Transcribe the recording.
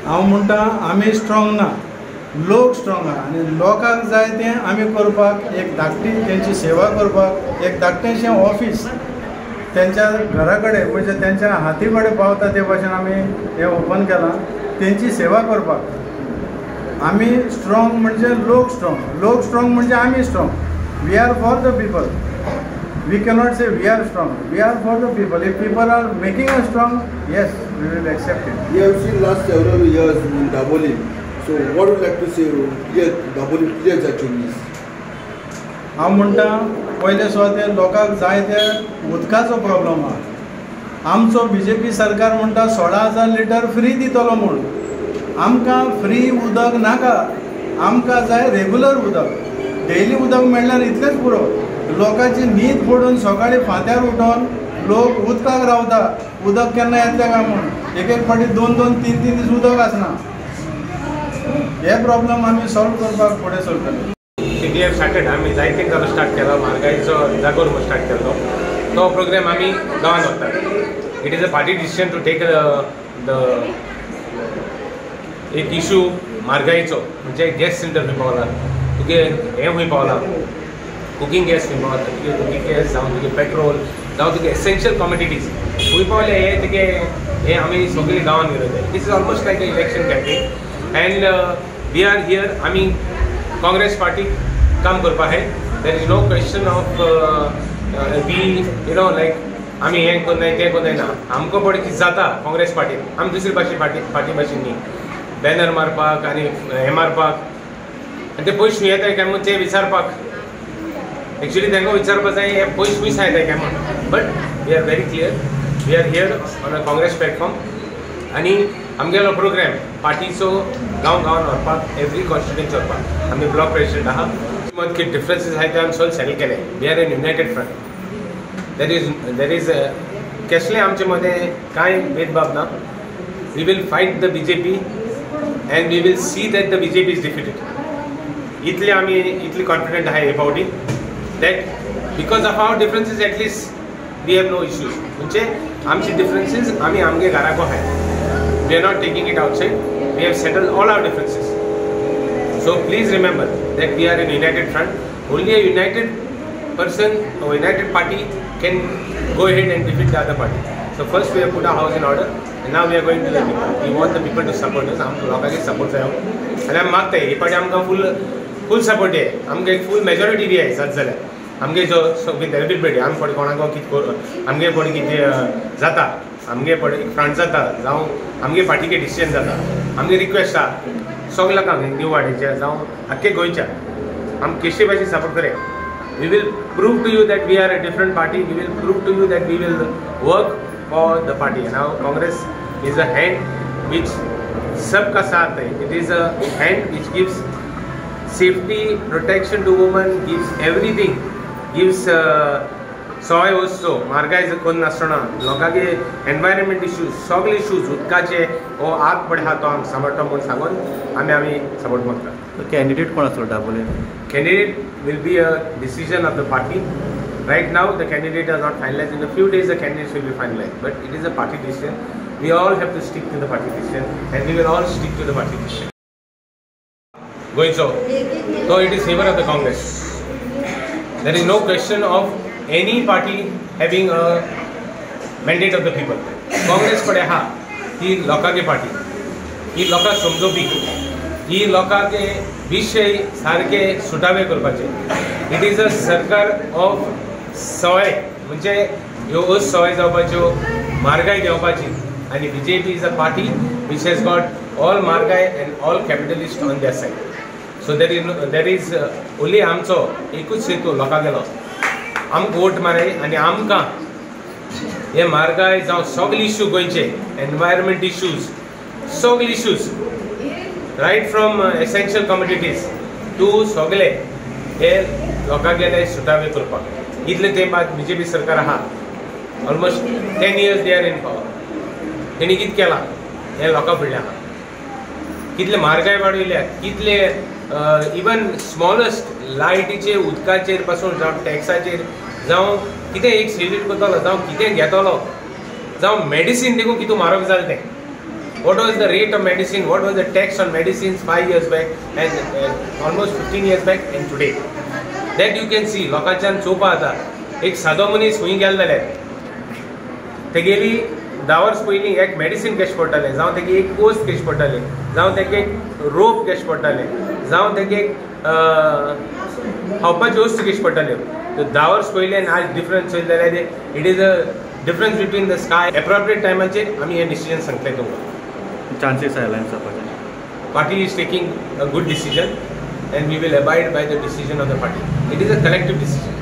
हांव म्हणटा आमी स्ट्रॉंग ना, लोक स्ट्रॉंग आहा आनी लोकांक जाय तें आमी करपाक, एक धाकटी तेंची सेवा करपाक, एक धाकटेंशें ऑफीस त्यांच्या घरा कडेन म्हणजे त्यांच्या हाती कडेन पावता ते भाशेन आमी हें ओपन केलां, तेंची सेवा करपाक. आमी स्ट्रॉंग म्हणजे लोक स्ट्रॉंग म्हणजे आमी strong. We are for the people. We cannot say we are strong. We are for the people. If people are making us strong, yes, we will accept it. We have seen last several years in Daboli. So what would you like to say? Daboli players are changes. हांव म्हणटा पयले सुवातेर लोकांक जाय ते उदकाचो problem आहा. आमचो BJP सरकार म्हणटा 16,000 लिटर फ्री दितलो म्हूण. आमकां फ्री उदक नाका, आमकां जाय रेगुलर उदक. डेली उदक मेळल्यार इतलेंच पुरो. लोकांची न्हीद फोडून सकाळी फांत्यार उठोन लोक उदकाक रावता, उदक केन्ना येतलें काय म्हूण. एक फावटी 2-2, 3-3 दीस उदक आसना. हे प्रॉब्लम आमी सॉल्व करपाक फुडें सरतले. CDF स्टार्टेड आमी जायते जालो स्टार्ट केलो, म्हारगायेचो जागोर म्हणून स्टार्ट केलो. तो प्रोग्राम आमी गांवांत व्हरतात. It is a party decision to take एक इशू म्हारगायेचो, म्हणजे गॅस सिलिंडर खंय पावला, तुगे हें खंय पावला, कुकिंग गॅस खंय पावता, तुगे कुकिंग गॅस जावं तुगे पेट्रोल जावं तुगे एसेन्शियल कॉमोडिटीज खंय पावले, हे तुगे हे आमी सगळीं गांवांत घेवन. This is almost like a election campaign and we are here. आमी काँग्रेस पार्टी काम करपा है. There is no question of we like आमी हें कोन्नाय तें कोन्नाय ना. आमकां पळय कितें जाता काँग्रेस पार्टीन, आमी दुसरी पार्टी भाशेन न्ही बॅनर मारपाक आनी हें मारपाक आनी ते पयस खंय येताय काय म्हूण ते विचारपाक. एक्चुअली तांकां विचारपाक जाय हे पयस खंय येताय काय म्हूण. But we are very clear. We are here on a Congress platform आनी आमगेलो प्रोग्राम पार्टीचो गांव गांवांत व्हरपाक, एवरी कॉन्स्टिट्युएन्सी व्हरपाक. आमी ब्लॉक प्रेसिडेंट आहा. मत कितें डिफरन्सीस आहाय ते आमी सगळे सेटल केले. We are an united front. There is कसलें आमचे मदें कांय भेदभाव ना. We will fight the BJP and we will see that the BJP is defeated. इतले आमी इतली कॉन्फिडंट आहाय हे फावटी that because of our differences at least we have no issues. म्हणजे आमची डिफरन्सीस आमी आमगे घराको आहाय. We are not taking it outside. We have settled all our differences. So please remember that we are a united front. Only a united person or united party can go ahead and defeat the other party. So first we have put our house in order and now we are going to the people. We want the people to support us. आमकां लोकांचे support जाय आनी आमी मागताय हे पाटी आमकां फूल support हे. आमकां एक फूल मेजॉरिटी दी जात जाल्यार आमगे जो विथ एवरीबडी आमी पळय कोणाको कितें करूं आमगे पळय कितें जाता, आमगे पळय फ्रंट जाता जावं आमगे पार्टीचे डिसिजन जाता, आमगे रिक्वेस्ट आहा सगळ्या लोकांक न्यू वाडेच्या जावं आख्खे गोंयच्या आमी केशी भाशेन सपोर्ट करे. We will prove to you that we are a different party. We will prove to you that we will work for the party. Now Congress is a hand which सबका साथ है. It is a hand which gives safety, protection to women, gives everything, gives soy also. म्हारगाय कोण नासतना लोकांचे environment issues सगळे issues उदकाचे हो आग पडे आहा तो आमकां सांबाळटा म्हूण सांगून आमी सपोर्ट मागता. कॅन्डिडेट कोण आसलो डाबोले? Candidate will be a decision of the party. Right now the candidate are not finalized. In a few days the candidates will be finalized. But it is a party decision. We all have to stick to the party decision and we will all stick to the party decision. Goincho, so it is favor of the Congress. There is no question of any party having a mandate of the people. Congress पडे हा ही लोकांची party, ही लोकां समजोवपी, ही लोकांचे विशय सारके सुटावे करपाचे. It is अ सरकार of सवय, म्हणजे ह्यो सवय जावपाच्यो म्हारगाय देंवपाची आनी BJP is a party which has got all म्हारगाय and all capitalists on their side. So there is only आमचो एकूच हेतू लोकां गेलो आमकां वोट मारे आनी आमकां हे म्हारगाय जावं सगळे इश्यू गोंयचे एनवायरमेंट इश्यूज सगळे issues right from essential commodities to सगळे हे लोकां गेले सुटावे करपाक. इतले ते बाद BJP सरकार आहा almost 10 years they are in power. तेणी कितें केलां हे लोकां फुडल्यान आहा. कितले म्हारगाय वाडयल्या, कितले इवन स्मॉलस्ट लायटीचे उदकाचेर पासून जावं टॅक्साचेर जावं कितें एक सेलिब्रेट करतलो जावं कितें घेतलो जावं मेडिसीन देखून कितू म्हारग जालें तें What was the rate of medicine? What was the tax on medicines 5 years back and almost 15 years back and today? That you can see. लोकांच्यान चोवपा आता एक सादो मनीस खूंय गेलो जाल्यार तेगेली 10 वर्स पयलीं एक मेडिसीन कशें पडटालें, जावं तेगे एक पोस्ट कशें पडटालें, जावं तेगे एक रोप कशें पडटालें, जावं तेगे एक खावपाच्यो वस्तू कशें पडटाल्यो. 10 वर्स पयलीं आनी आज डिफरन्स चोयलें जाल्यार it is a difference between the sky. Appropriate टायमाचेर आमी हे डिसिजन सांगतले तुमकां. चान्सीस आयल्यान जावपाचे. Party is taking a good decision and we will abide by the decision of the party. It is a collective decision.